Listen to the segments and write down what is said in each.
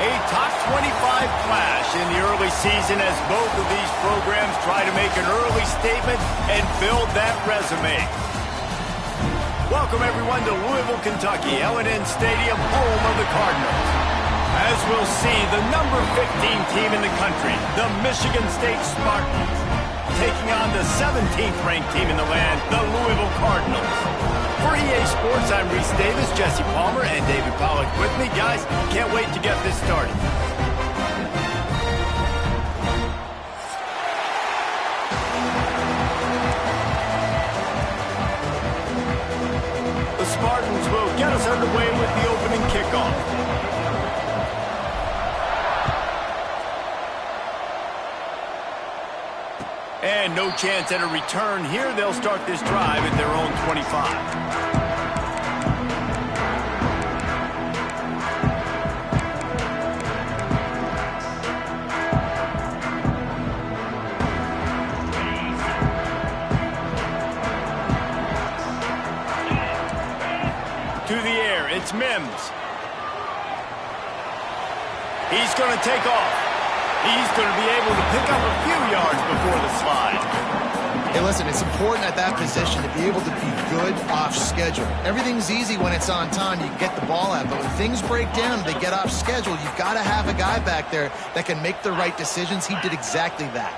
A top 25 clash in the early season as both of these programs try to make an early statement and build that resume. Welcome, everyone, to Louisville, Kentucky, L&N Stadium, home of the Cardinals. As we'll see, the number 15 team in the country, the Michigan State Spartans, taking on the 17th ranked team in the land, the Louisville Cardinals. For EA Sports, I'm Reese Davis, Jesse Palmer, and David Pollack with me. Guys, can't wait to get this started. The Spartans will get us underway with the opening kickoff. And no chance at a return here. They'll start this drive at their own 25. To the air, it's Mims. He's going to take off. He's going to be able to pick up a few yards before the slide. Hey, listen, it's important at that position to be able to be good off schedule. Everything's easy when it's on time. You can get the ball out. But when things break down and they get off schedule, you've got to have a guy back there that can make the right decisions. He did exactly that.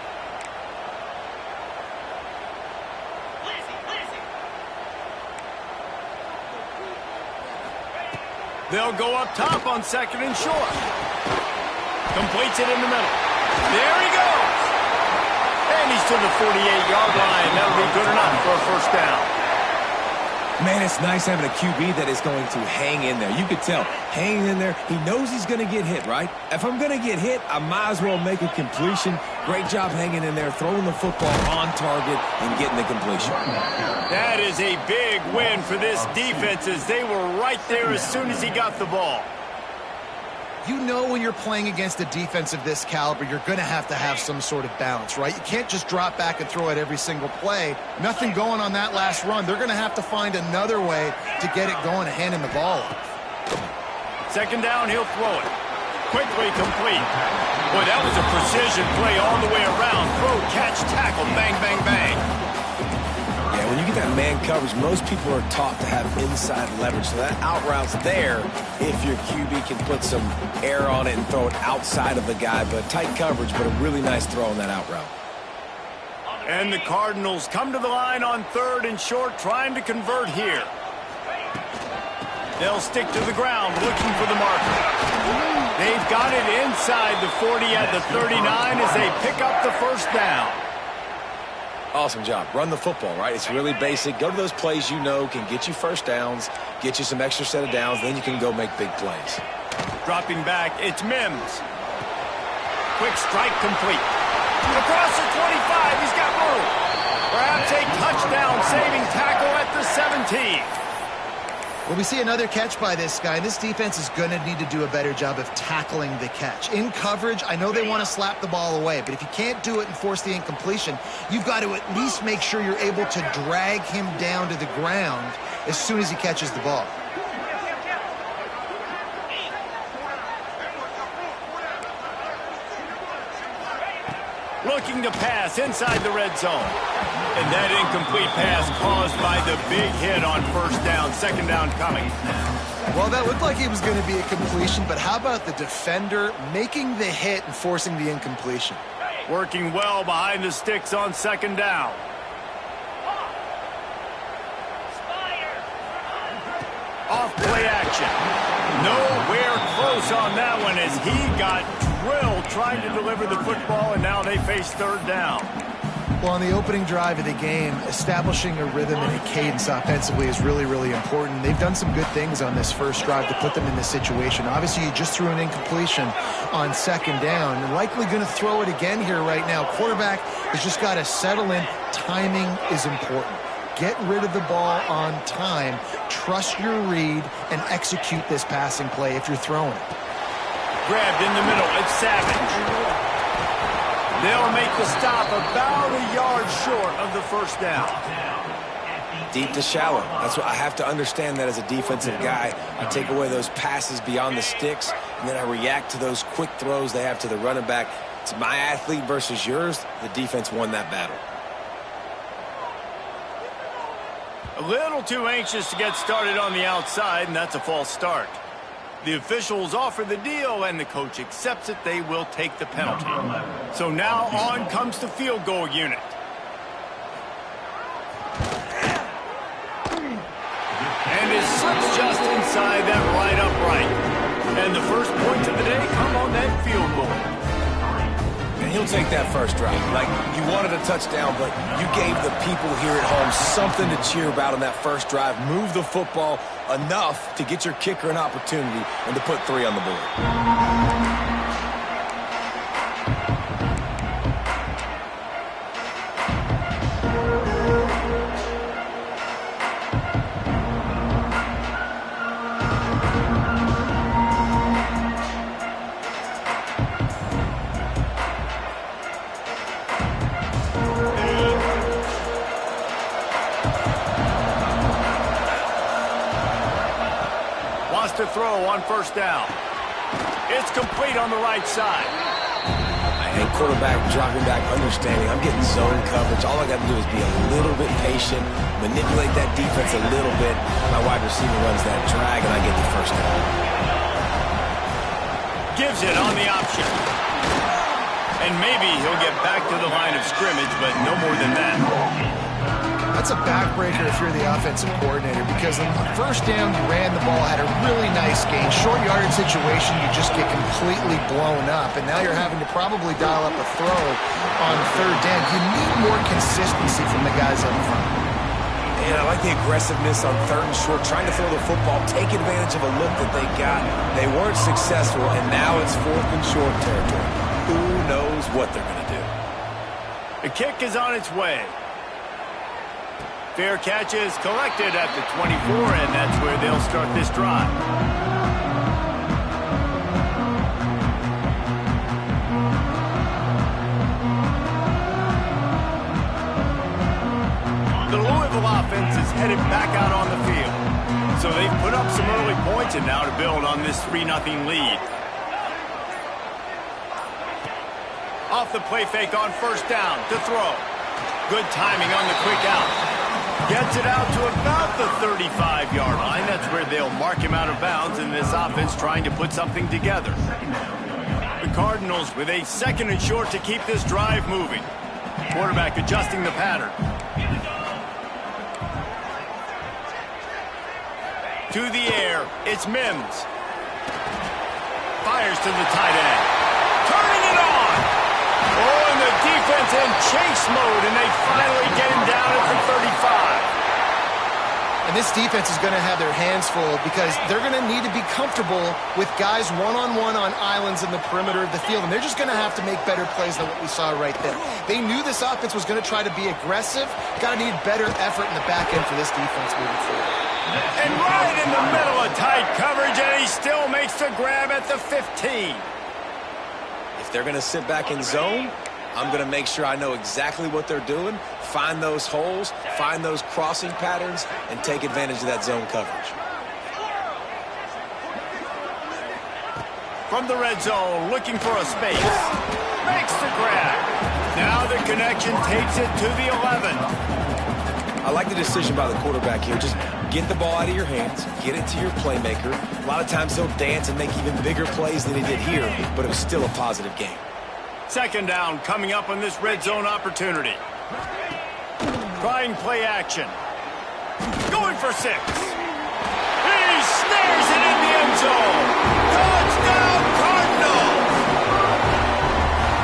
They'll go up top on second and short. Completes it in the middle. There he goes. And he's to the 48-yard line. That'll be good enough for a first down. Man, it's nice having a QB that is going to hang in there. You could tell, hanging in there, he knows he's going to get hit, right? If I'm going to get hit, I might as well make a completion. Great job hanging in there, throwing the football on target and getting the completion. That is a big win for this defense as they were right there as soon as he got the ball. You know when you're playing against a defense of this caliber, you're going to have some sort of balance, right? You can't just drop back and throw it every single play. Nothing going on that last run. They're going to have to find another way to get it going and handing the ball off. Second down, he'll throw it. Quickly complete. Boy, that was a precision play all the way around. Throw, catch, tackle, bang, bang, bang. Yeah, when you get that man coverage, most people are taught to have inside leverage. So that out route's there if your QB can put some air on it and throw it outside of the guy. But tight coverage, but a really nice throw on that out route. And the Cardinals come to the line on third and short, trying to convert here. They'll stick to the ground, looking for the marker. They've got it inside the 40 at the 39 as they pick up the first down. Awesome job. Run the football, right? It's really basic. Go to those plays you know can get you first downs, get you some extra set of downs, then you can go make big plays. Dropping back, it's Mims. Quick strike complete. Across the 25, he's got room. Perhaps a touchdown-saving tackle at the 17. Well, we see another catch by this guy. This defense is going to need to do a better job of tackling the catch. In coverage, I know they want to slap the ball away, but if you can't do it and force the incompletion, you've got to at least make sure you're able to drag him down to the ground as soon as he catches the ball. Looking to pass inside the red zone. And that incomplete pass caused by the big hit on first down. Second down coming. Well, that looked like it was going to be a completion, but how about the defender making the hit and forcing the incompletion? Working well behind the sticks on second down. Off play action. Nowhere close on that one as he got drilled trying to deliver the football, and now they face third down. Well, on the opening drive of the game, establishing a rhythm and a cadence offensively is really, really important. They've done some good things on this first drive to put them in this situation. Obviously, you just threw an incompletion on second down. You're likely going to throw it again here right now. Quarterback has just got to settle in. Timing is important. Get rid of the ball on time. Trust your read and execute this passing play if you're throwing it. Grabbed in the middle. It's Savage. They'll make the stop about a yard short of the first down. Deep to shallow. That's what I have to understand that as a defensive guy. I take away those passes beyond the sticks, and then I react to those quick throws they have to the running back. It's my athlete versus yours. The defense won that battle. A little too anxious to get started on the outside, and that's a false start. The officials offer the deal, and the coach accepts it. They will take the penalty. So now on comes the field goal unit. And it slips just inside that right upright. And the first points of the day come on that field goal. And he'll take that first drive. Like, you wanted a touchdown, but you gave the people here at home something to cheer about on that first drive. Move the football enough to get your kicker an opportunity and to put 3 on the board. To throw on first down. It's complete on the right side. And quarterback dropping back, understanding I'm getting zone coverage. All I got to do is be a little bit patient, manipulate that defense a little bit. My wide receiver runs that drag, and I get the first down. Gives it on the option. And maybe he'll get back to the line of scrimmage, but no more than that. That's a backbreaker if you're the offensive coordinator, because on first down, you ran the ball, had a really nice gain. Short yardage situation, you just get completely blown up, and now you're having to probably dial up a throw on third down. You need more consistency from the guys up front. And I like the aggressiveness on third and short, trying to throw the football, take advantage of a look that they got. They weren't successful, and now it's fourth and short territory. Who knows what they're going to do? The kick is on its way. Fair catch is collected at the 24, and that's where they'll start this drive. The Louisville offense is headed back out on the field. So they've put up some early points, and now to build on this 3-0 lead. Off the play fake on first down to throw. Good timing on the quick out. Gets it out to about the 35-yard line. That's where they'll mark him out of bounds in this offense trying to put something together. The Cardinals with a second and short to keep this drive moving. Quarterback adjusting the pattern. To the air, it's Mims. Fires to the tight end. Turning it on! Oh, and the defense in chase mode, and they finally get him down at the 35. And this defense is going to have their hands full because they're going to need to be comfortable with guys one-on-one on islands in the perimeter of the field, and they're just going to have to make better plays than what we saw right there. They knew this offense was going to try to be aggressive. Got to need better effort in the back end for this defense moving forward. And right in the middle of tight coverage, and he still makes the grab at the 15. If they're going to sit back in zone, I'm going to make sure I know exactly what they're doing, find those holes, find those crossing patterns, and take advantage of that zone coverage. From the red zone, looking for a space. Makes the grab. Now the connection takes it to the 11. I like the decision by the quarterback here. Just get the ball out of your hands, get it to your playmaker. A lot of times he'll dance and make even bigger plays than he did here, but it was still a positive game. Second down coming up on this red zone opportunity. Trying play action. Going for 6. He snares it in the end zone. Touchdown, Cardinal!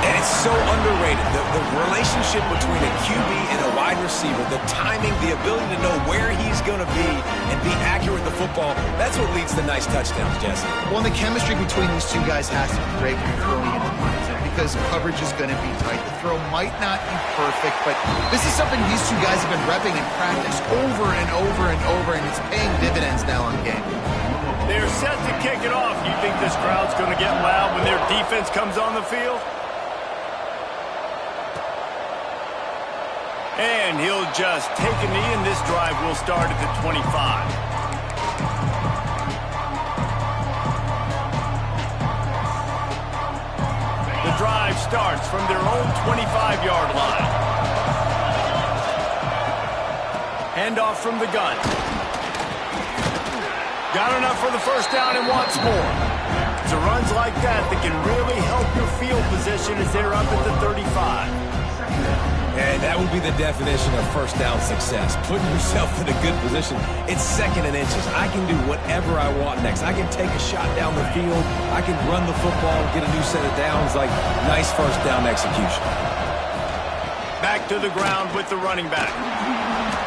And it's so underrated. The relationship between a QB and a wide receiver, the timing, the ability to know where he's going to be and be accurate with the football, that's what leads to nice touchdowns, Jesse. Well, the chemistry between these two guys has to be great when you're throwing into the because coverage is going to be tight. The throw might not be perfect, but this is something these two guys have been repping in practice over and over and over, and it's paying dividends now on game. They're set to kick it off. You think this crowd's going to get loud when their defense comes on the field? And he'll just take a knee, and this drive will start at the 25. The drive starts from their own 25-yard line. Handoff from the gun. Got enough for the first down and wants more. It's runs like that can really help your field position as they're up at the 35. And that would be the definition of first down success. Putting yourself in a good position. It's second and inches. I can do whatever I want next. I can take a shot down the field. I can run the football, get a new set of downs. Like, nice first down execution. Back to the ground with the running back.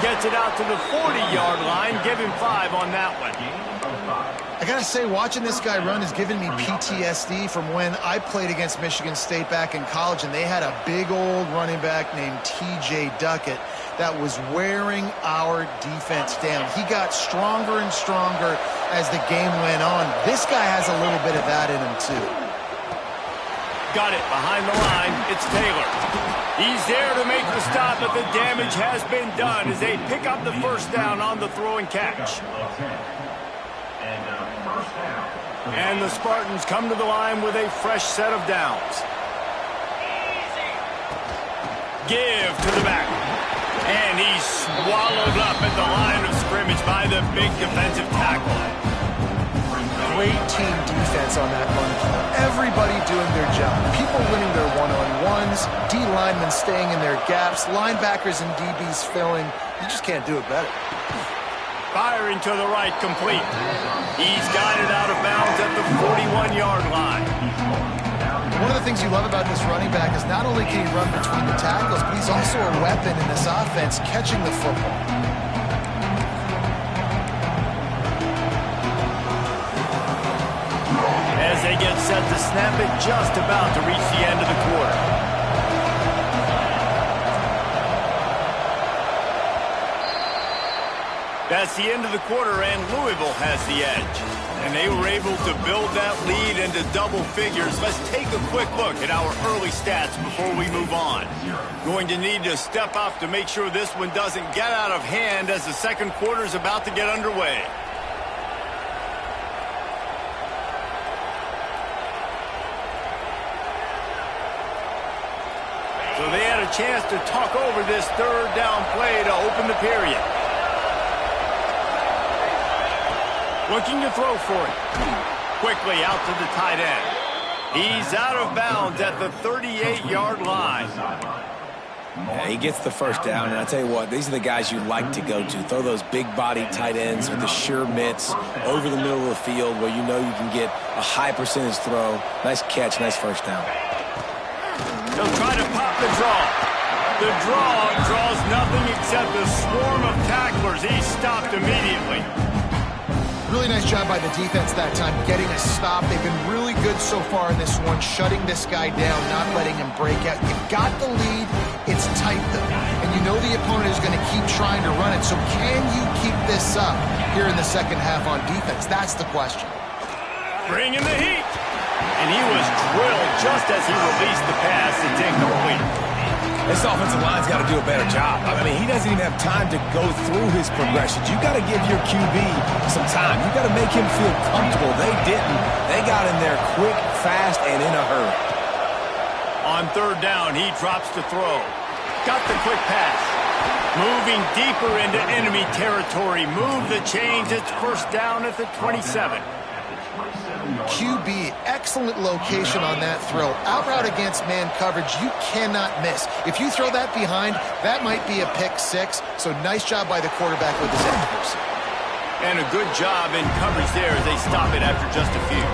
Gets it out to the 40-yard line. Give him 5 on that one. I gotta say, watching this guy run has given me PTSD from when I played against Michigan State back in college, and they had a big old running back named T.J. Duckett that was wearing our defense down. He got stronger and stronger as the game went on. This guy has a little bit of that in him, too. Got it behind the line. It's Taylor. He's there to make the stop, but the damage has been done as they pick up the first down on the throw and catch. And the Spartans come to the line with a fresh set of downs. Give to the back. And he's swallowed up at the line of scrimmage by the big defensive tackle. Great team defense on that run play. Everybody doing their job. People winning their one-on-ones, D linemen staying in their gaps, linebackers and DBs filling. You just can't do it better. Firing to the right, complete. He's got it out of bounds at the 41-yard line. One of the things you love about this running back is not only can he run between the tackles, but he's also a weapon in this offense catching the football. As they get set to snap it, just about to reach the end of the quarter. That's the end of the quarter, and Louisville has the edge. And they were able to build that lead into double figures. Let's take a quick look at our early stats before we move on. Going to need to step up to make sure this one doesn't get out of hand as the second quarter is about to get underway. So they had a chance to talk over this third down play to open the period. Looking to throw for it. Quickly out to the tight end. He's out of bounds at the 38-yard line. Yeah, he gets the first down, and I tell you what, these are the guys you like to go to. Throw those big-body tight ends with the sure mitts over the middle of the field where you know you can get a high percentage throw. Nice catch, nice first down. They'll try to pop the draw. The draw draws nothing except a swarm of tacklers. He's stopped immediately. Really nice job by the defense that time, getting a stop. They've been really good so far in this one, shutting this guy down, not letting him break out. You've got the lead. It's tight, though. And you know the opponent is going to keep trying to run it. So can you keep this up here in the second half on defense? That's the question. Bring in the heat. And he was drilled just as he released the pass. It's incomplete. This offensive line's got to do a better job. I mean, he doesn't even have time to go through his progressions. You got to give your QB some time. You got to make him feel comfortable. They didn't. They got in there quick, fast, and in a hurry. On third down, he drops to throw. Got the quick pass. Moving deeper into enemy territory. Move the chains. It's first down at the 27. QB, excellent location on that throw. Out route against man coverage, you cannot miss. If you throw that behind, that might be a pick six. So nice job by the quarterback with his accuracy. And a good job in coverage there as they stop it after just a few.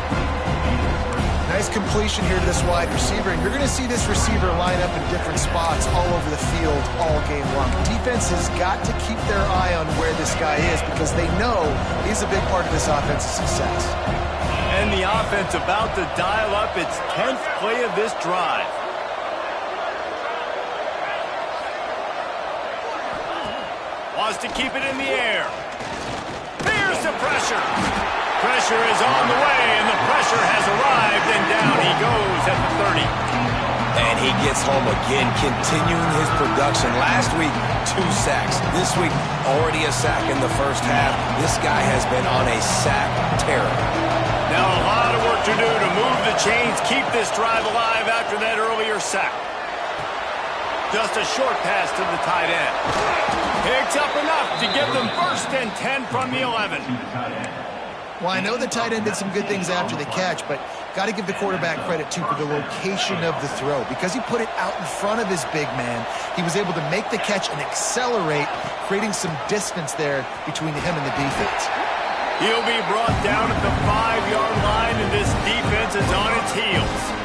Nice completion here to this wide receiver. And you're going to see this receiver line up in different spots all over the field all game long. Defense has got to keep their eye on where this guy is because they know he's a big part of this offense's success. And the offense about to dial up its 10th play of this drive. Wants to keep it in the air. Here's the pressure. Pressure is on the way, and the pressure has arrived, and down he goes at the 30. And he gets home a Again, continuing his production. Last week, 2 sacks. This week, already a sack in the first half. This guy has been on a sack tear. Now a lot of work to do to move the chains, keep this drive alive after that earlier sack. Just a short pass to the tight end. Picks up enough to give them 1st and 10 from the 11. Well, I know the tight end did some good things after the catch, but got to give the quarterback credit, too, for the location of the throw. Because he put it out in front of his big man, he was able to make the catch and accelerate, creating some distance there between him and the defense. He'll be brought down at the 5-yard line, and this defense is on its heels.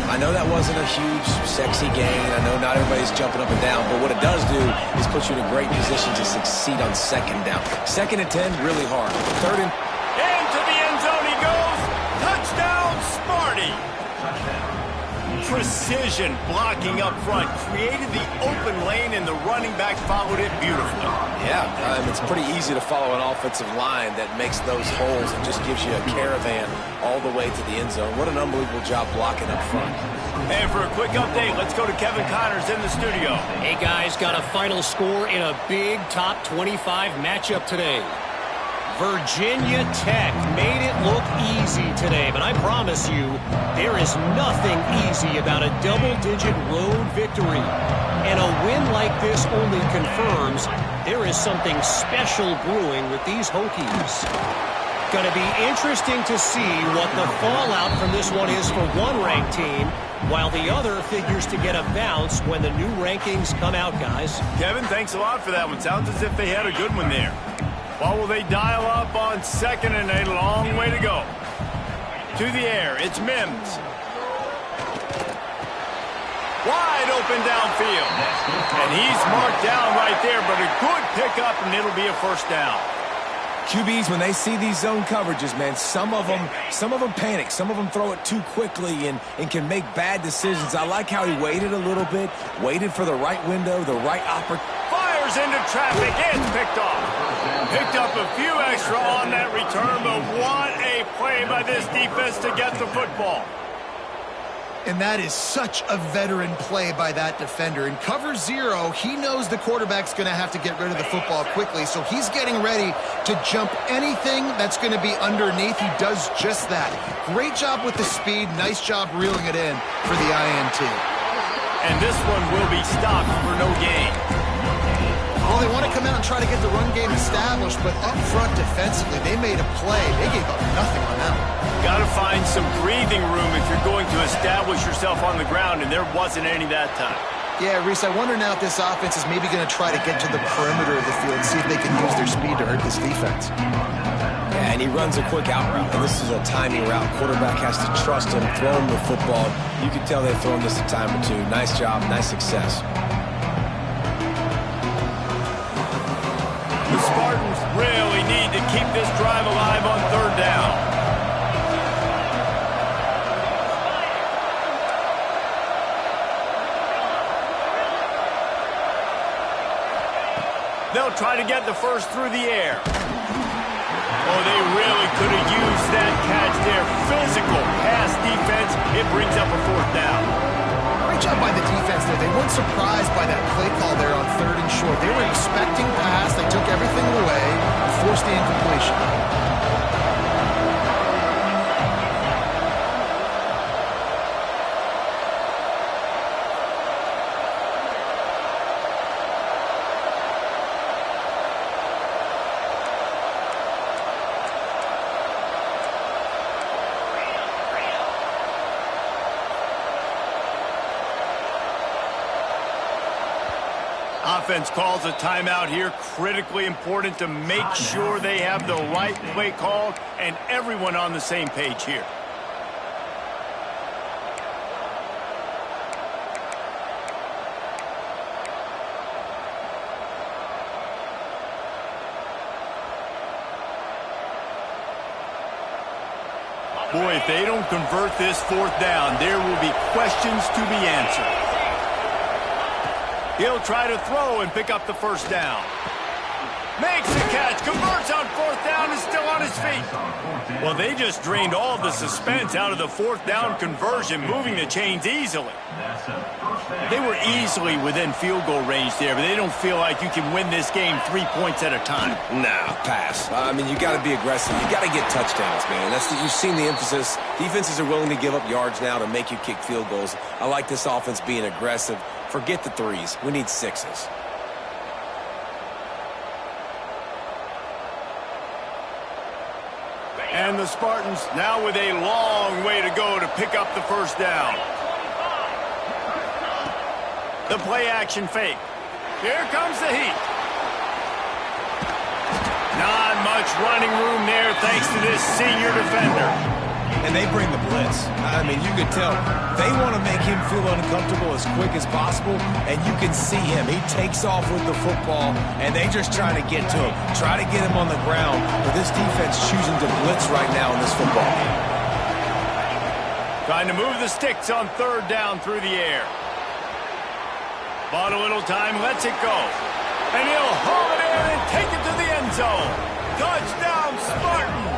I know that wasn't a huge, sexy gain. I know not everybody's jumping up and down, but what it does do is put you in a great position to succeed on 2nd down. 2nd and 10, really hard. 3rd and... Into the end zone he goes. Touchdown, Smarty. Precision blocking up front created the open lane, and the running back followed it beautifully. Yeah, it's pretty easy to follow an offensive line that makes those holes and just gives you a caravan all the way to the end zone. What an unbelievable job blocking up front. And for a quick update, let's go to Kevin Connors in the studio. Hey guys, got a final score in a big top 25 matchup today. Virginia Tech made it look easy today, but I promise you, there is nothing easy about a double-digit road victory. And a win like this only confirms there is something special brewing with these Hokies. Going to be interesting to see what the fallout from this one is for one ranked team, while the other figures to get a bounce when the new rankings come out, guys. Kevin, thanks a lot for that one. Sounds as if they had a good one there. What will they dial up on 2nd and a long way to go? To the air, it's Mims. Wide open downfield. And he's marked down right there, but a good pickup, and it'll be a 1st down. QBs, when they see these zone coverages, man, some of them panic. Some of them throw it too quickly and can make bad decisions. I like how he waited a little bit, waited for the right window, the right opportunity. Fires into traffic. It's picked off. Picked up a few extra on that return, but what a play by this defense to get the football. And that is such a veteran play by that defender. In cover 0, he knows the quarterback's going to have to get rid of the football quickly, so he's getting ready to jump anything that's going to be underneath. He does just that. Great job with the speed. Nice job reeling it in for the INT. And this one will be stopped for no gain. Well, they want to come out and try to get the run game established, but up front defensively, they made a play. They gave up nothing on that one. Got to find some breathing room if you're going to establish yourself on the ground, and there wasn't any that time. Yeah, Reese, I wonder now if this offense is maybe going to try to get to the perimeter of the field and see if they can use their speed to hurt this defense. Yeah, and he runs a quick out route, and this is a timing route. Quarterback has to trust him, throw him the football. You can tell they've thrown this a time or two. Nice job, nice success. The Spartans really need to keep this drive alive on 3rd down. They'll try to get the 1st through the air. Oh, they really could have used that catch there. Physical pass defense. It brings up a 4th down. Great job by the defense there. They weren't surprised by that play call there on 3rd and short. They were expecting pass. They took everything away and forced the incompletion. Offense calls a timeout here. Critically important to make sure they have the right play call and everyone on the same page here. Boy, if they don't convert this 4th down, there will be questions to be answered. He'll try to throw and pick up the 1st down. Makes the catch, converts on fourth down, and still on his feet. Well, they just drained all the suspense out of the fourth down conversion, moving the chains easily. They were easily within field goal range there, but they don't feel like you can win this game 3 points at a time. Nah, pass. I mean, you got to be aggressive. You got to get touchdowns, man. You've seen the emphasis. Defenses are willing to give up yards now to make you kick field goals. I like this offense being aggressive. Forget the threes. We need sixes. And the Spartans now with a long way to go to pick up the first down. The play action fake. Here comes the heat. Not much running room there thanks to this senior defender. And they bring the blitz. I mean, you could tell they want to make him feel uncomfortable as quick as possible, and you can see him. He takes off with the football, and they just trying to get to him, try to get him on the ground, but this defense choosing to blitz right now in this football game. Trying to move the sticks on third down through the air. Bought a little time, lets it go. And he'll haul it in and take it to the end zone. Touchdown, Spartans!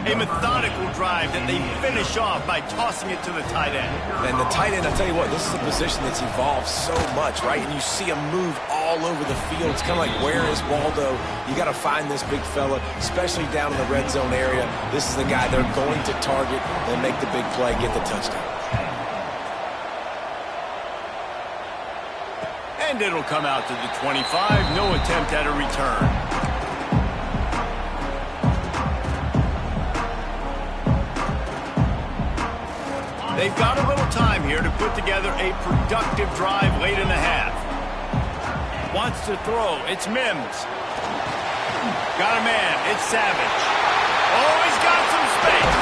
A methodical drive that they finish off by tossing it to the tight end. And the tight end, I'll tell you what, this is a position that's evolved so much, right? And you see him move all over the field. It's kind of like, where is Waldo? You got to find this big fella, especially down in the red zone area. This is the guy they're going to target and make the big play, get the touchdown. And it'll come out to the 25. No attempt at a return. They've got a little time here to put together a productive drive late in the half. Wants to throw. It's Mims. Got a man. It's Savage. Oh, he's got some space.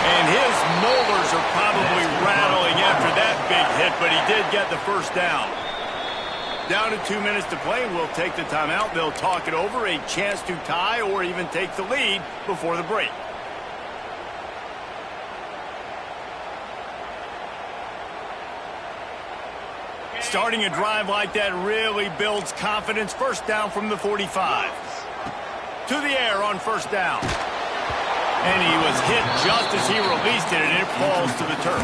And his molars are probably rattling after that big hit, but he did get the first down. Down to 2 minutes to play. We'll take the timeout. They'll talk it over. A chance to tie or even take the lead before the break. Starting a drive like that really builds confidence. First down from the 45. To the air on first down. And he was hit just as he released it, and it falls to the turf.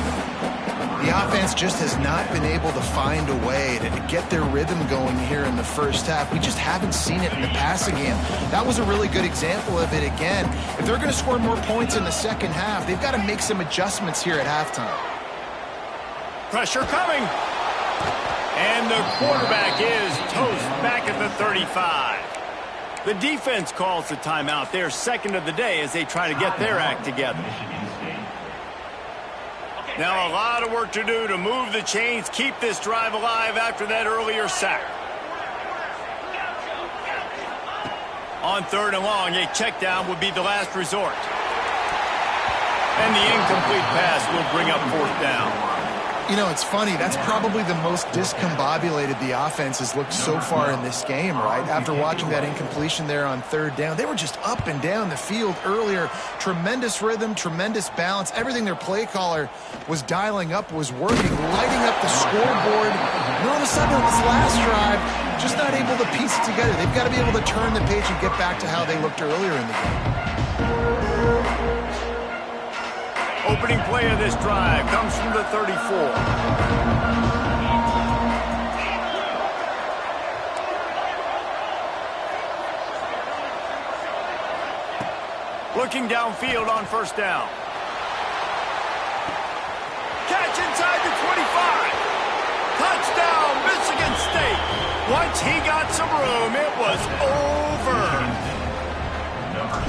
The offense just has not been able to find a way to get their rhythm going here in the first half. We just haven't seen it in the passing game. That was a really good example of it again. If they're going to score more points in the second half, they've got to make some adjustments here at halftime. Pressure coming. And the quarterback is toast back at the 35. The defense calls the timeout. Their second of the day as they try to get their act together. Now a lot of work to do to move the chains, keep this drive alive after that earlier sack. On third and long, a check down would be the last resort. And the incomplete pass will bring up fourth down. You know, it's funny. That's probably the most discombobulated the offense has looked so far in this game, right? After watching that incompletion there on third down, they were just up and down the field earlier. Tremendous rhythm, tremendous balance. Everything their play caller was dialing up was working, lighting up the scoreboard. And all of a sudden, on this last drive, just not able to piece it together. They've got to be able to turn the page and get back to how they looked earlier in the game. Opening play of this drive comes from the 34. Looking downfield on first down. Catch inside the 25. Touchdown, Michigan State. Once he got some room, it was over.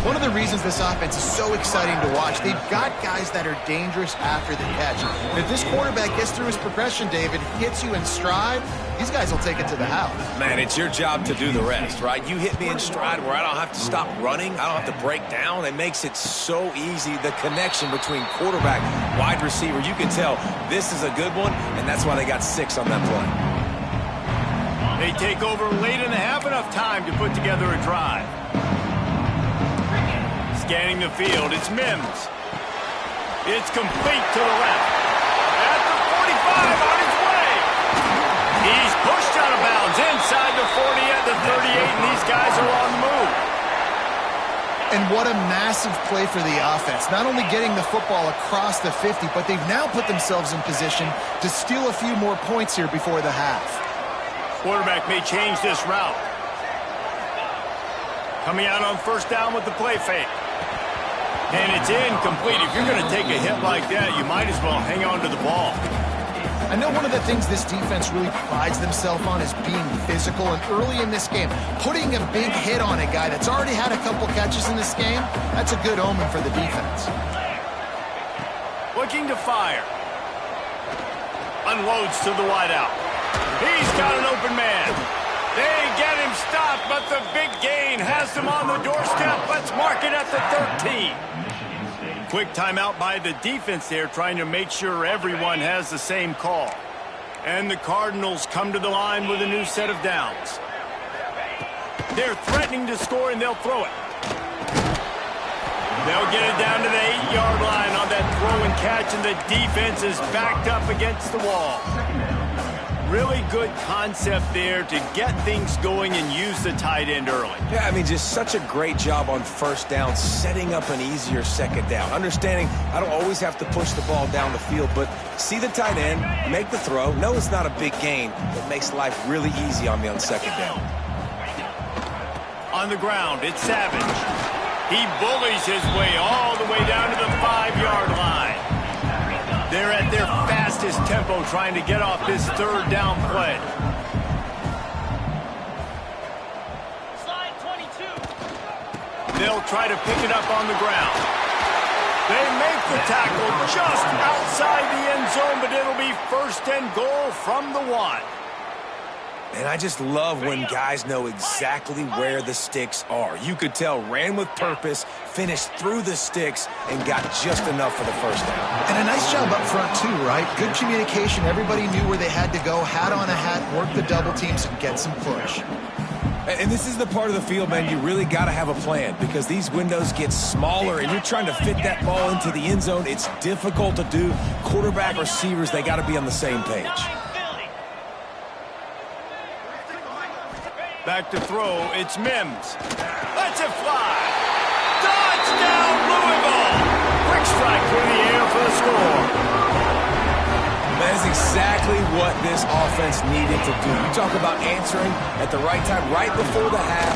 One of the reasons this offense is so exciting to watch, they've got guys that are dangerous after the catch. And if this quarterback gets through his progression, David, hits you in stride, these guys will take it to the house. Man, it's your job to do the rest, right? You hit me in stride where I don't have to stop running. I don't have to break down. It makes it so easy, the connection between quarterback, wide receiver. You can tell this is a good one, and that's why they got 6 on that play. They take over late in the half, enough time to put together a drive. Scanning the field, it's Mims. It's complete to the left. At the 45, on his way. He's pushed out of bounds inside the 40 at the And what a massive play for the offense. Not only getting the football across the 50, but they've now put themselves in position to steal a few more points here before the half. Quarterback may change this route. Coming out on first down with the play fake. And it's incomplete. If you're going to take a hit like that, you might as well hang on to the ball. I know one of the things this defense really prides themselves on is being physical, and early in this game, putting a big hit on a guy that's already had a couple catches in this game, that's a good omen for the defense. Looking to fire. Unloads to the wideout. He's got an open man. They get him stopped, but the big gain has them on the doorstep. Let's mark it at the 13. Quick timeout by the defense there, trying to make sure everyone has the same call. And the Cardinals come to the line with a new set of downs. They're threatening to score, and they'll throw it. They'll get it down to the 8-yard line on that throw and catch, and the defense is backed up against the wall. Really good concept there to get things going and use the tight end early. Yeah, I mean, just such a great job on first down, setting up an easier second down. Understanding I don't always have to push the ball down the field, but see the tight end, make the throw. No, it's not a big gain, but makes life really easy on me on second down. On the ground, it's Savage. He bullies his way all the way down to the 5-yard line. They're at their fastest tempo trying to get off this third down play. Slide 22. They'll try to pick it up on the ground. They make the tackle just outside the end zone, but it'll be first and goal from the 1. And I just love when guys know exactly where the sticks are. You could tell, ran with purpose, finished through the sticks, and got just enough for the first down. And a nice job up front, too, right? Good communication. Everybody knew where they had to go, hat on a hat, work the double teams, and get some push. And this is the part of the field, man, you really got to have a plan because these windows get smaller and you're trying to fit that ball into the end zone. It's difficult to do. Quarterback, receivers, they got to be on the same page. Back to throw, it's Mims. Lets it fly. Touchdown, Louisville! Quick strike through the air for the score. That is exactly what this offense needed to do. You talk about answering at the right time, right before the half,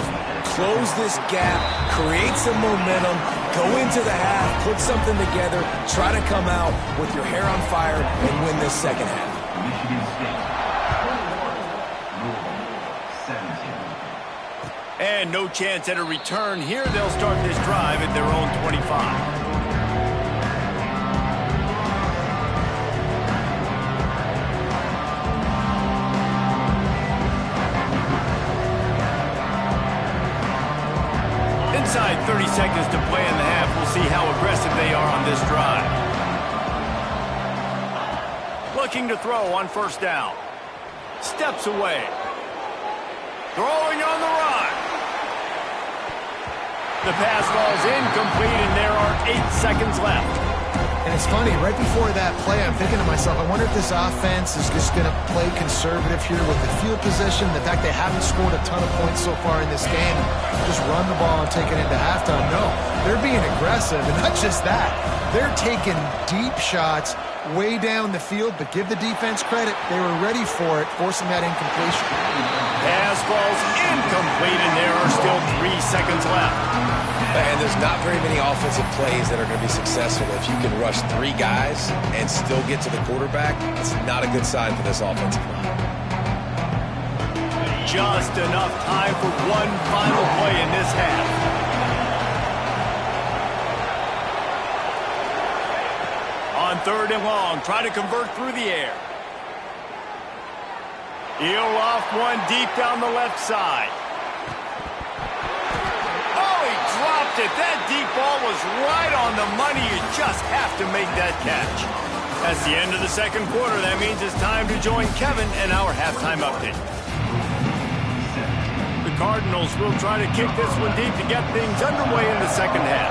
close this gap, create some momentum, go into the half, put something together, try to come out with your hair on fire and win this second half. And no chance at a return here. They'll start this drive at their own 25. Inside 30 seconds to play in the half. We'll see how aggressive they are on this drive. Looking to throw on first down. Steps away. Throwing on the run. The pass falls incomplete, and there are 8 seconds left. And it's funny, right before that play, I'm thinking to myself, I wonder if this offense is just going to play conservative here with the field position, the fact they haven't scored a ton of points so far in this game, just run the ball and take it into halftime. No, they're being aggressive, and not just that. They're taking deep shots way down the field, but give the defense credit. They were ready for it, forcing that incompletion. Pass falls incomplete, and there are still 3 seconds left. And there's not very many offensive plays that are going to be successful. If you can rush 3 guys and still get to the quarterback, it's not a good sign for this offensive line. Just enough time for one final play in this half. On third and long, try to convert through the air. He'll off one deep down the left side. Dropped it. That deep ball was right on the money. You just have to make that catch. That's the end of the second quarter. That means it's time to join Kevin and our halftime update. The Cardinals will try to kick this one deep to get things underway in the second half.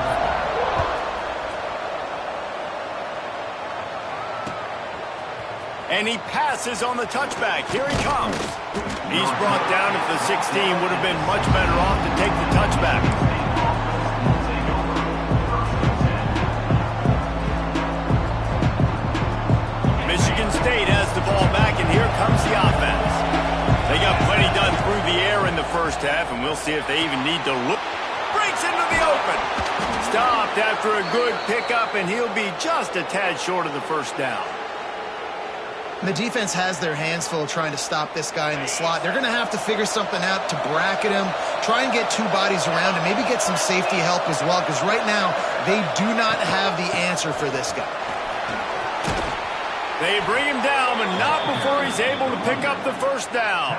And he passes on the touchback. Here he comes. He's brought down at the 16. Would have been much better off to take the touchback. comes the offense. They got plenty done through the air in the first half, and we'll see if they even need to look. Breaks into the open. Stopped after a good pickup, and he'll be just a tad short of the first down. The defense has their hands full trying to stop this guy in the slot. They're going to have to figure something out to bracket him, try and get two bodies around him, maybe get some safety help as well, because right now they do not have the answer for this guy. They bring him down, but not before he's able to pick up the first down.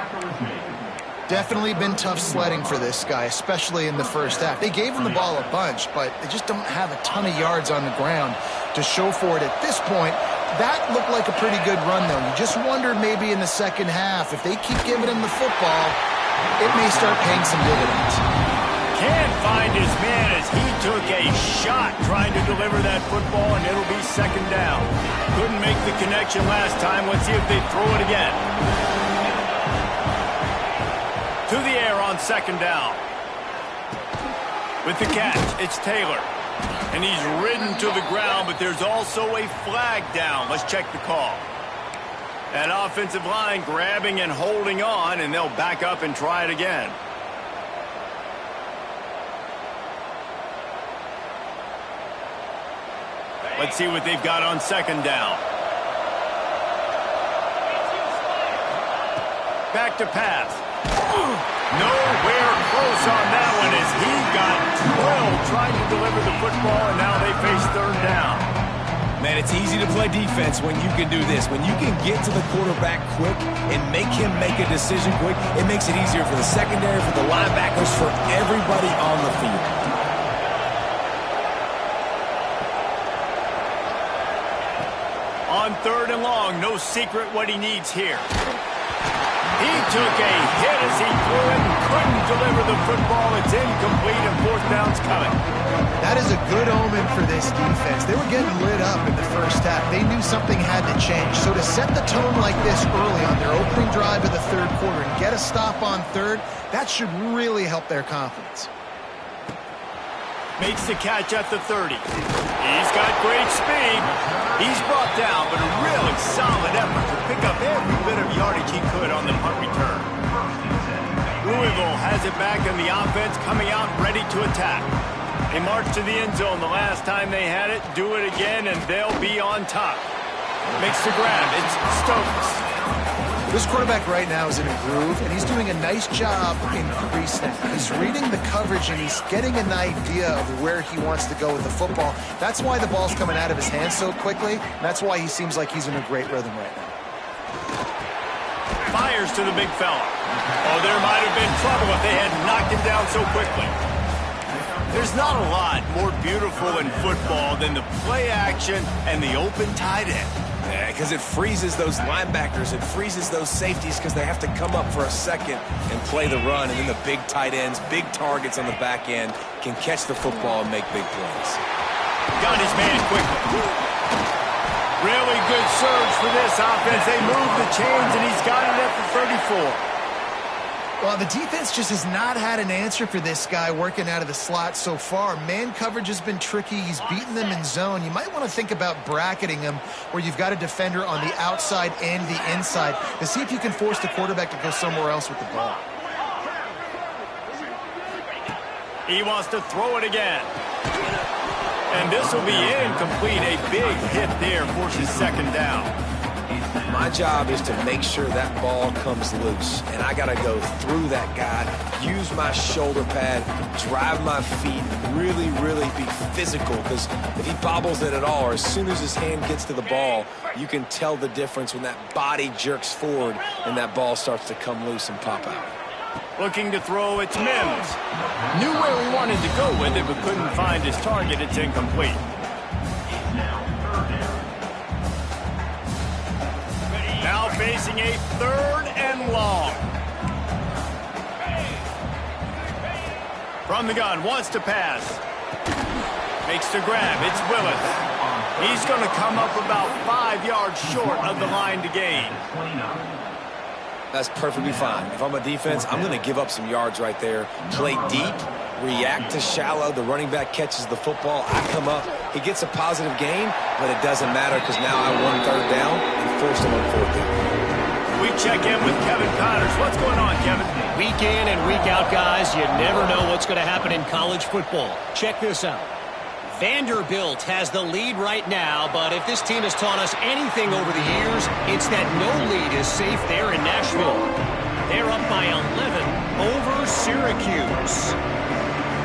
Definitely been tough sledding for this guy, especially in the first half. They gave him the ball a bunch, but they just don't have a ton of yards on the ground to show for it at this point. That looked like a pretty good run, though. You just wondered maybe in the second half, if they keep giving him the football, it may start paying some dividends. Can't find his man as he took a shot trying to deliver that football, and it'll be second down. Couldn't make the connection last time. Let's see if they throw it again. To the air on second down. With the catch, it's Taylor. And he's ridden to the ground, but there's also a flag down. Let's check the call. That offensive line grabbing and holding on, and they'll back up and try it again. Let's see what they've got on second down. Back to pass. Nowhere close on that one as he got drilled trying to deliver the football, and now they face third down. Man, it's easy to play defense when you can do this. When you can get to the quarterback quick and make him make a decision quick, it makes it easier for the secondary, for the linebackers, for everybody on the field. On third and long, no secret what he needs here. He took a hit as he threw it and couldn't deliver the football. It's incomplete and fourth down's coming. That is a good omen for this defense. They were getting lit up in the first half. They knew something had to change. So to set the tone like this early on their opening drive of the third quarter and get a stop on third, that should really help their confidence. Makes the catch at the 30. He's got great speed. He's brought down, but a really solid effort to pick up every bit of yardage he could on the punt return. Louisville has it back in the offense, coming out ready to attack. They marched to the end zone the last time they had it. Do it again, and they'll be on top. Makes the grab. It's Stokes. This quarterback right now is in a groove, and he's doing a nice job in pre-snap. He's reading the coverage, and he's getting an idea of where he wants to go with the football. That's why the ball's coming out of his hands so quickly, and that's why he seems like he's in a great rhythm right now. Fires to the big fella. Oh, there might have been trouble if they had knocked him down so quickly. There's not a lot more beautiful in football than the play action and the open tight end. Yeah, because it freezes those linebackers. It freezes those safeties because they have to come up for a second and play the run. And then the big tight ends, big targets on the back end can catch the football and make big plays. Got his man quickly. Really good surge for this offense. They move the chains, and he's got it at the 34. Well, the defense just has not had an answer for this guy working out of the slot so far. Man coverage has been tricky. He's beaten them in zone. You might want to think about bracketing him where you've got a defender on the outside and the inside to see if you can force the quarterback to go somewhere else with the ball. He wants to throw it again. And this will be incomplete. A big hit there forces second down. My job is to make sure that ball comes loose, and I got to go through that guy, use my shoulder pad, drive my feet, really, really be physical, because if he bobbles it at all, or as soon as his hand gets to the ball, you can tell the difference when that body jerks forward and that ball starts to come loose and pop out. Looking to throw, it's Mims. Knew where he wanted to go with it, but couldn't find his target. It's incomplete. Now facing a third and long. From the gun, wants to pass. Makes the grab, it's Willis. He's going to come up about 5 yards short of the line to gain. That's perfectly fine. If I'm a defense, I'm going to give up some yards right there. Play deep, react to shallow. The running back catches the football. I come up. He gets a positive gain, but it doesn't matter because now I won third down and forced him on fourth down. We check in with Kevin Connors. What's going on, Kevin? Week in and week out, guys, you never know what's going to happen in college football. Check this out. Vanderbilt has the lead right now, but if this team has taught us anything over the years, it's that no lead is safe there in Nashville. They're up by 11 over Syracuse.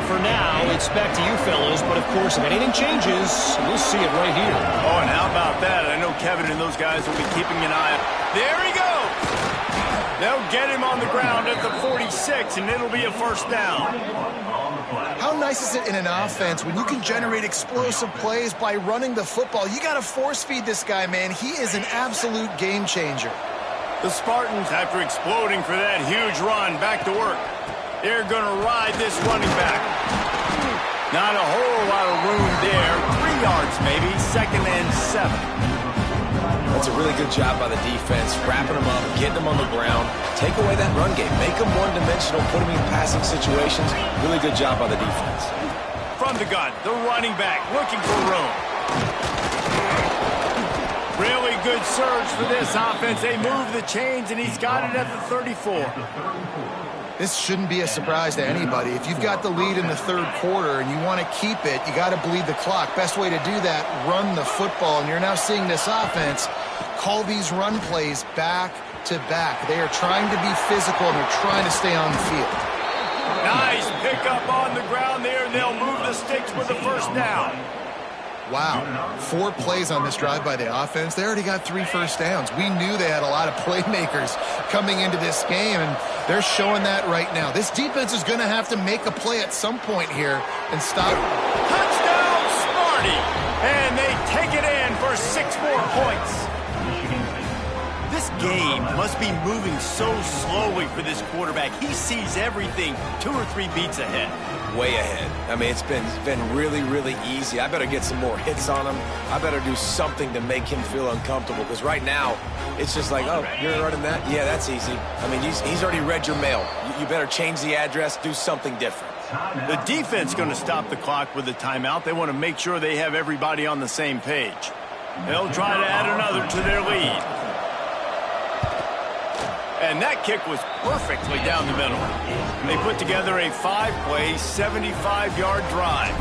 For now, it's back to you fellas, but of course, if anything changes, we'll see it right here. Oh, and how about that? I know Kevin and those guys will be keeping an eye. There he goes! They'll get him on the ground at the 46, and it'll be a first down. How nice is it in an offense when you can generate explosive plays by running the football? You got to force feed this guy, man. He is an absolute game changer. The Spartans, after exploding for that huge run, back to work. They're going to ride this running back. Not a whole lot of room there. 3 yards maybe, 2nd and 7. That's a really good job by the defense, wrapping them up, getting them on the ground, take away that run game, make them one-dimensional, put them in passing situations. Really good job by the defense. From the gun, the running back looking for room. Really good surge for this offense. They move the chains, and he's got it at the 34. This shouldn't be a surprise to anybody. If you've got the lead in the 3rd quarter and you want to keep it, you got to bleed the clock. Best way to do that, run the football. And you're now seeing this offense call these run plays back to back. They are trying to be physical, and they're trying to stay on the field. Nice pickup on the ground there, and they'll move the sticks with the first down. Wow, 4 plays on this drive by the offense. They already got 3 first downs. We knew they had a lot of playmakers coming into this game, and they're showing that right now. This defense is going to have to make a play at some point here and stop. Touchdown, Smarty! And they take it in for 6 more points. This game must be moving so slowly for this quarterback. He sees everything 2 or 3 beats ahead. Way ahead. I mean, it's been really, really easy. I better get some more hits on him. I better do something to make him feel uncomfortable, because right now, it's just like, oh, you're running that? Yeah, that's easy. I mean, he's already read your mail. You better change the address, do something different. The defense going to stop the clock with a timeout. They want to make sure they have everybody on the same page. They'll try to add another to their lead. And that kick was perfectly down the middle. They put together a 5-play, 75-yard drive.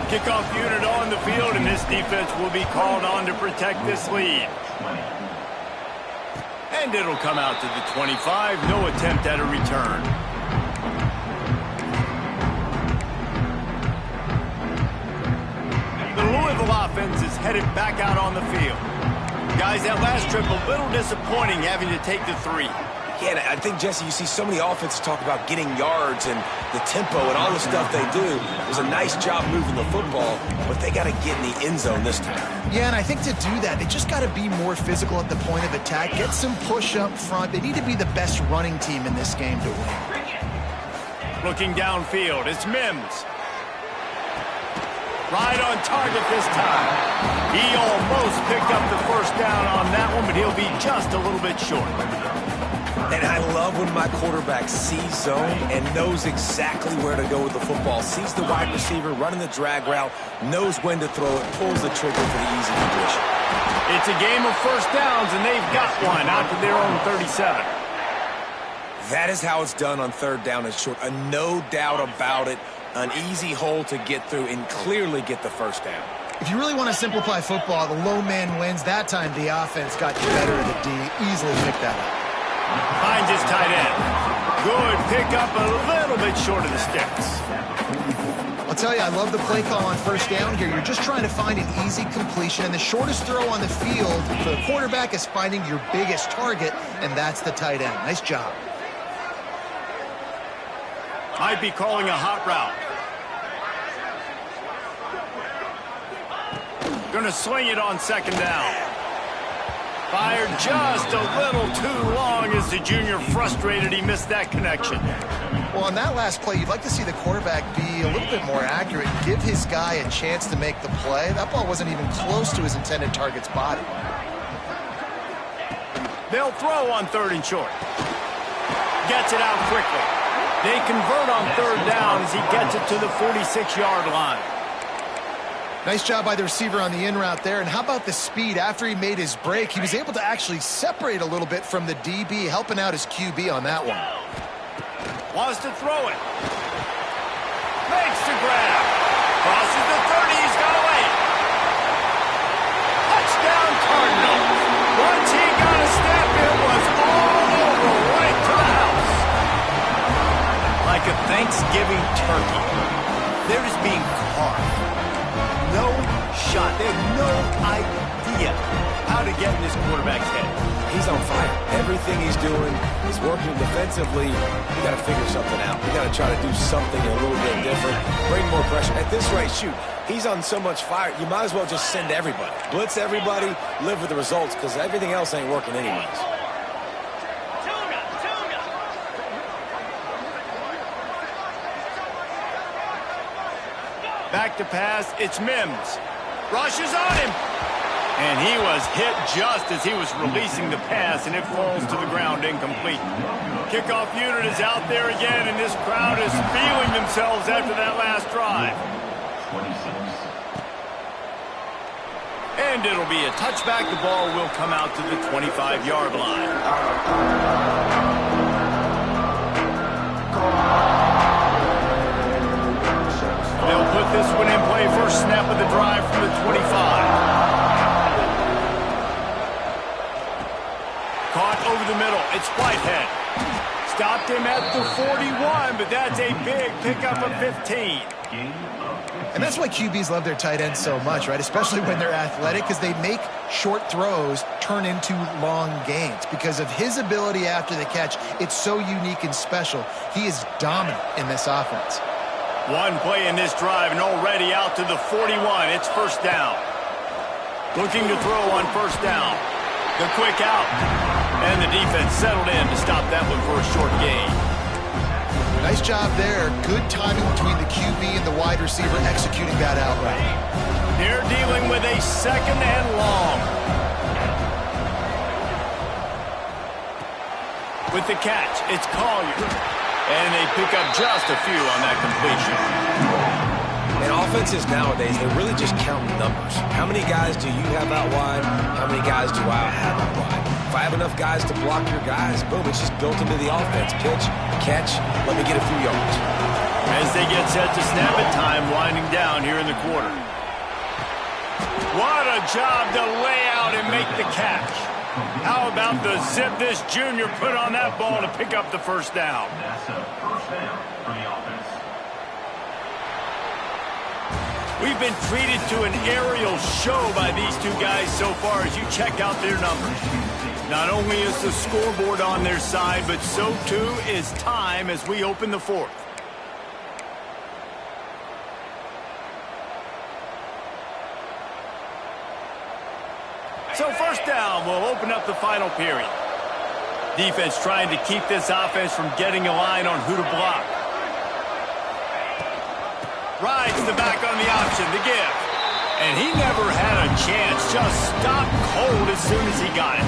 Kickoff unit on the field, and this defense will be called on to protect this lead. And it'll come out to the 25. No attempt at a return. The Louisville offense is headed back out on the field. Guys, that last trip a little disappointing, having to take the 3. Yeah, I think, Jesse, you see so many offenses talk about getting yards and the tempo and all the stuff they do. It was a nice job moving the football, but they got to get in the end zone this time. Yeah, and I think to do that, they just got to be more physical at the point of attack, get some push up front. They need to be the best running team in this game to win. Looking downfield, it's Mims. Right on target this time. He almost picked up the first down on that one, but he'll be just a little bit short. And I love when my quarterback sees zone and knows exactly where to go with the football. Sees the wide receiver running the drag route, knows when to throw it, pulls the trigger for the easy completion. It's a game of first downs, and they've got one out to their own 37. That is how it's done on 3rd down and short. No doubt about it. An easy hole to get through and clearly get the first down. If you really want to simplify football, the low man wins. That time the offense got better at the D. Easily picked that up. Finds his tight end. Good pickup, a little bit short of the sticks. I'll tell you, I love the play call on first down here. You're just trying to find an easy completion, and the shortest throw on the field for the quarterback is finding your biggest target, and that's the tight end. Nice job. Might be calling a hot route. Going to swing it on 2nd down. Fired just a little too long as the junior frustrated. He missed that connection. Well, on that last play, you'd like to see the quarterback be a little bit more accurate, give his guy a chance to make the play. That ball wasn't even close to his intended target's body. They'll throw on 3rd and short. Gets it out quickly. They convert on 3rd down as he gets it to the 46-yard line. Nice job by the receiver on the in route there. And how about the speed? After he made his break, he was able to actually separate a little bit from the DB, helping out his QB on that one. Wants to throw it. Makes the grab. Crosses the 30. He's got away. Touchdown Cardinals. Once he got a step, it was all over right to the house. Like a Thanksgiving turkey. They're just being carved. No shot. They have no idea how to get in this quarterback's head. He's on fire. Everything he's doing is working defensively. We got to figure something out. We got to try to do something a little bit different. Bring more pressure. At this rate, shoot, he's on so much fire. You might as well just send everybody. Blitz everybody, live with the results, because everything else ain't working anyways. Back to pass, it's Mims. Rushes on him. And he was hit just as he was releasing the pass, and it falls to the ground incomplete. Kickoff unit is out there again, and this crowd is feeling themselves after that last drive. And it'll be a touchback. The ball will come out to the 25-yard line. They'll put this one in play. First snap of the drive from the 25. Caught over the middle. It's Whitehead. Stopped him at the 41, but that's a big pickup of 15. And that's why QBs love their tight ends so much, right? Especially when they're athletic, because they make short throws turn into long gains. Because of his ability after the catch, it's so unique and special. He is dominant in this offense. One play in this drive, and already out to the 41. It's first down. Looking to throw on first down. The quick out. And the defense settled in to stop that one for a short gain. Nice job there. Good timing between the QB and the wide receiver executing that out right. They're dealing with a second and long. With the catch, it's Collier. And they pick up just a few on that completion. And offenses nowadays, they're really just counting numbers. How many guys do you have out wide? How many guys do I have out wide? If I have enough guys to block your guys, boom, it's just built into the offense. Pitch, catch, let me get a few yards. As they get set to snap it, time winding down here in the quarter. What a job to lay out and make the catch. How about the zip this junior put on that ball to pick up the first down? That's a first down for the offense. We've been treated to an aerial show by these two guys so far as you check out their numbers. Not only is the scoreboard on their side, but so too is time as we open the fourth. So first down will open up the final period. Defense trying to keep this offense from getting a line on who to block. Rides the back on the option, the give. And he never had a chance, just stopped cold as soon as he got it.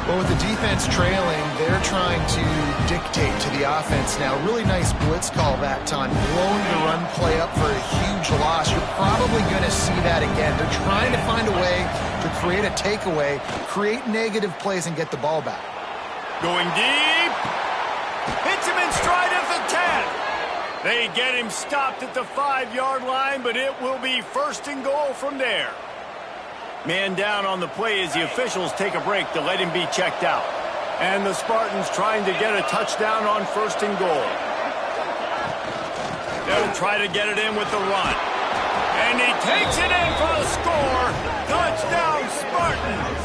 Well, with the defense trailing, they're trying to dictate to the offense now. Really nice blitz call that time. Blowing the run play up for a huge loss. You're probably going to see that again. They're trying to find a way to create a takeaway, create negative plays, and get the ball back. Going deep. Hits him in stride at the 10. They get him stopped at the 5-yard line, but it will be first and goal from there. Man down on the play as the officials take a break to let him be checked out. And the Spartans trying to get a touchdown on first and goal. They'll try to get it in with the run. And he takes it in for a score. Touchdown, Spartans.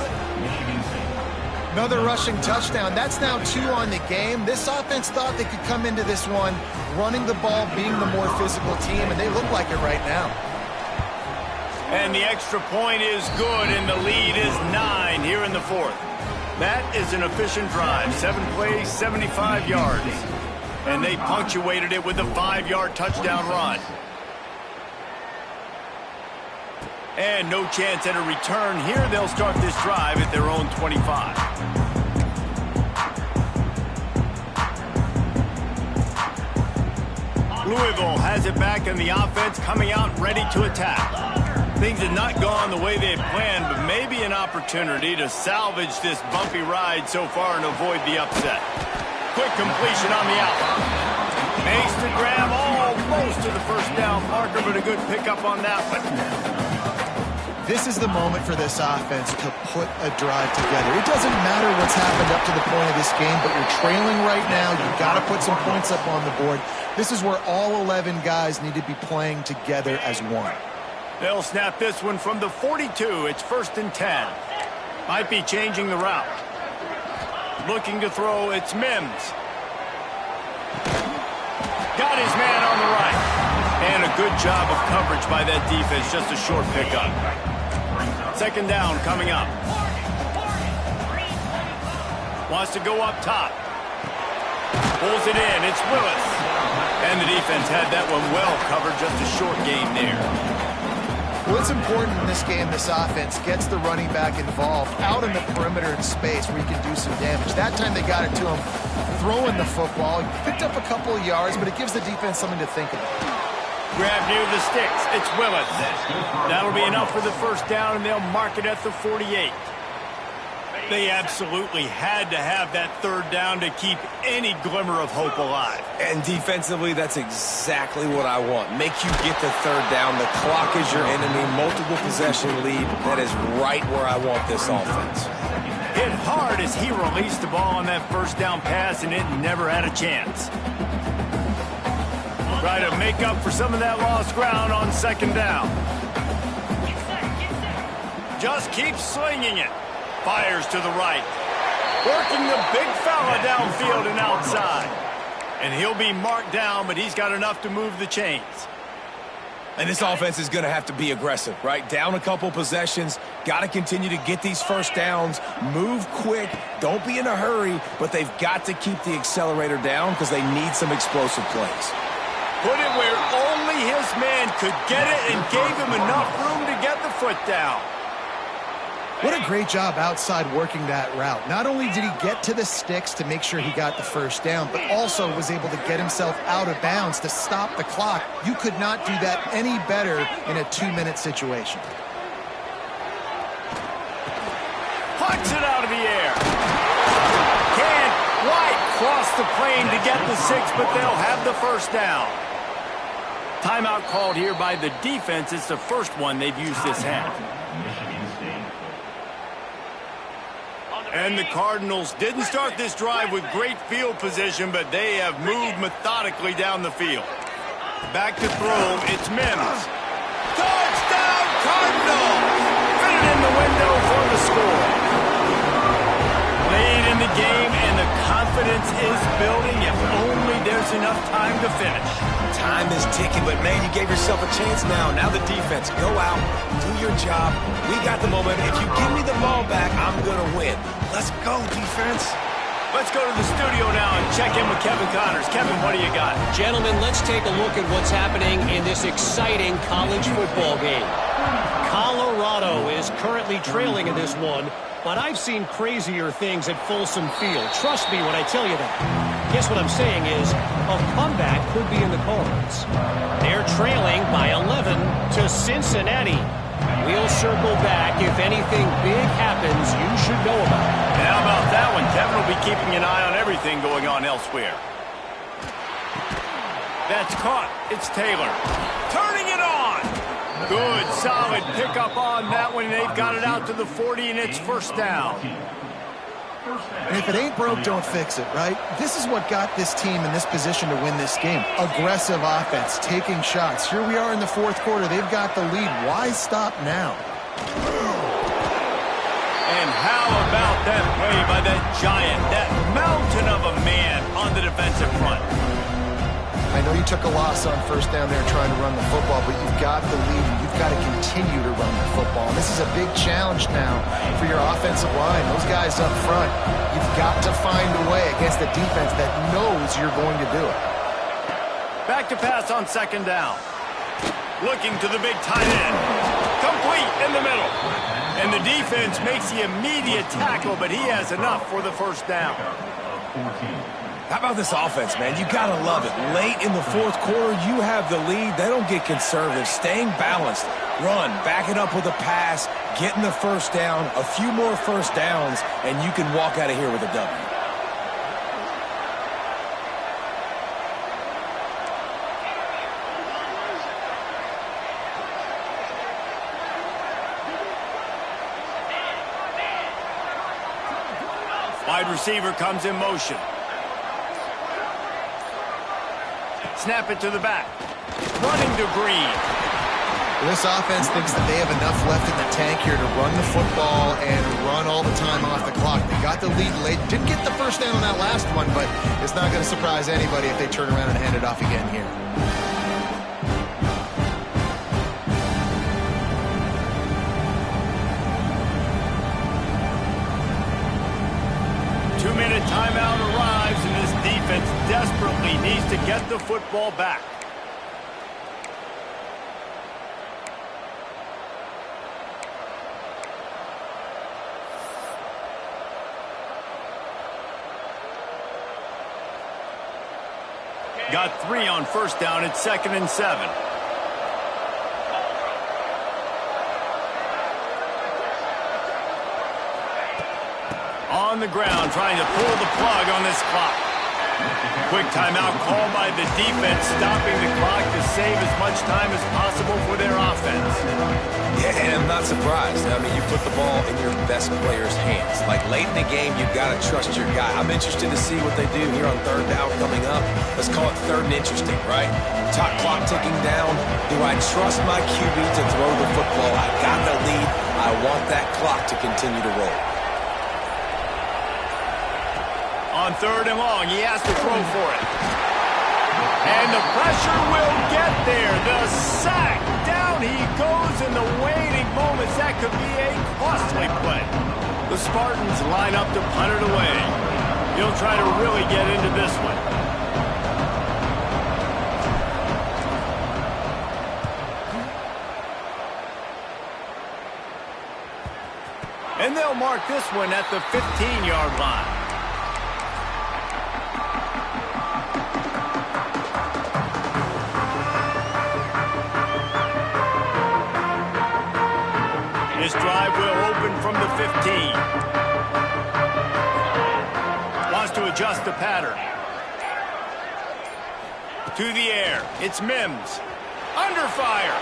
Another rushing touchdown. That's now 2 on the game. This offense thought they could come into this one running the ball, being the more physical team, and they look like it right now. And the extra point is good, and the lead is 9 here in the fourth. That is an efficient drive. 7 plays, 75 yards. And they punctuated it with a 5-yard touchdown run. And no chance at a return here. They'll start this drive at their own 25. Louisville has it back in the offense, coming out ready to attack. Things have not gone the way they had planned, but maybe an opportunity to salvage this bumpy ride so far and avoid the upset. Quick completion on the out. Makes the grab almost to the first down marker, but a good pickup on that one. This is the moment for this offense to put a drive together. It doesn't matter what's happened up to the point of this game, but you're trailing right now. You've got to put some points up on the board. This is where all 11 guys need to be playing together as one. They'll snap this one from the 42. It's 1st and 10. Might be changing the route. Looking to throw, it's Mims. Got his man on the right. And a good job of coverage by that defense. Just a short pickup. 2nd down coming up. Wants to go up top. Pulls it in. It's Willis. And the defense had that one well covered. Just a short gain there. What's important in this game, this offense gets the running back involved out in the perimeter in space where he can do some damage. That time they got it to him throwing the football. He picked up a couple of yards, but it gives the defense something to think about. Grab near the sticks. It's Willis. That'll be enough for the 1st down, and they'll mark it at the 48. They absolutely had to have that 3rd down to keep any glimmer of hope alive. And defensively, that's exactly what I want. Make you get the 3rd down. The clock is your enemy. Multiple possession lead. That is right where I want this offense. Hit hard as he released the ball on that 1st down pass, and it never had a chance. Try to make up for some of that lost ground on 2nd down. Just keep slinging it. Fires to the right. Working the big fella downfield and outside. And he'll be marked down, but he's got enough to move the chains. And this offense is going to have to be aggressive, right? Down a couple possessions. Got to continue to get these 1st downs. Move quick. Don't be in a hurry, but they've got to keep the accelerator down because they need some explosive plays. Put it where only his man could get it and gave him enough room to get the foot down. What a great job outside working that route. Not only did he get to the sticks to make sure he got the 1st down, but also was able to get himself out of bounds to stop the clock. You could not do that any better in a 2-minute situation. Puts it out of the air. Can't quite cross the plane to get the 6, but they'll have the 1st down. Timeout called here by the defense. It's the first one they've used this half. And the Cardinals didn't start this drive with great field position, but they have moved methodically down the field. Back to throw, it's Mims. Touchdown, Cardinals! Fit it in the window for the score. Late in the game, and the confidence is building. If only there's enough time to finish. Time is ticking, but man, you gave yourself a chance now. Now the defense, go out, do your job. We got the moment. If you give me the ball back, I'm going to win. Let's go, defense. Let's go to the studio now and check in with Kevin Connors. Kevin, what do you got? Gentlemen, let's take a look at what's happening in this exciting college football game. Colorado is currently trailing in this one, but I've seen crazier things at Folsom Field. Trust me when I tell you that. Guess what I'm saying is a comeback could be in the cards. They're trailing by 11 to Cincinnati. We'll circle back. If anything big happens, you should know about it. And how about that one? Kevin will be keeping an eye on everything going on elsewhere. That's caught. It's Taylor. Turning it on. Good, solid pickup on that one. They've got it out to the 40, and it's 1st down. And if it ain't broke, don't fix it, right? This is what got this team in this position to win this game. Aggressive offense, taking shots. Here we are in the 4th quarter. They've got the lead. Why stop now? And how about that play by that giant, that mountain of a man on the defensive front? I know you took a loss on 1st down there trying to run the football, but you've got the lead, and you've got to continue to run the football. And this is a big challenge now for your offensive line. Those guys up front, you've got to find a way against a defense that knows you're going to do it. Back to pass on 2nd down. Looking to the big tight end. Complete in the middle. And the defense makes the immediate tackle, but he has enough for the 1st down. How about this offense, man? You got to love it. Late in the fourth quarter, you have the lead. They don't get conservative. Staying balanced. Run, back it up with a pass, getting the first down, a few more first downs, and you can walk out of here with a W. Wide receiver comes in motion. Snap it to the back. Running to Green. This offense thinks that they have enough left in the tank here to run the football and run all the time off the clock. They got the lead late. Didn't get the first down on that last one, but it's not going to surprise anybody if they turn around and hand it off again here. Two-minute timeout arrives, and this defense desperately needs to get the football back. Got 3 on first down at 2nd and 7. On the ground, trying to pull the plug on this clock. Quick timeout called by the defense, stopping the clock to save as much time as possible for their offense. Yeah, and I'm not surprised. I mean, you put the ball in your best player's hands. Like, late in the game, you've got to trust your guy. I'm interested to see what they do here on third down coming up. Let's call it third and interesting, right? Top clock ticking down. Do I trust my QB to throw the football? I got the lead. I want that clock to continue to roll. On third and long, he has to throw for it. And the pressure will get there. The sack. Down he goes in the waning moments. That could be a costly play. The Spartans line up to punt it away. He'll try to really get into this one. And they'll mark this one at the 15-yard line. This drive will open from the 15. Wants to adjust the pattern. To the air. It's Mims. Under fire.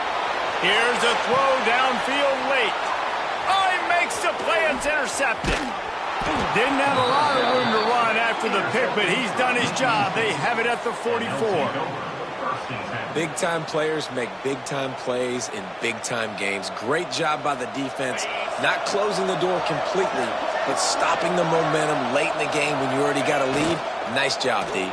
Here's a throw downfield late. Oh, he makes the play. It's intercepted. Didn't have a lot of room to run after the pick, but he's done his job. They have it at the 44. Big-time players make big-time plays in big-time games. Great job by the defense, not closing the door completely, but stopping the momentum late in the game when you already got a lead. Nice job, D.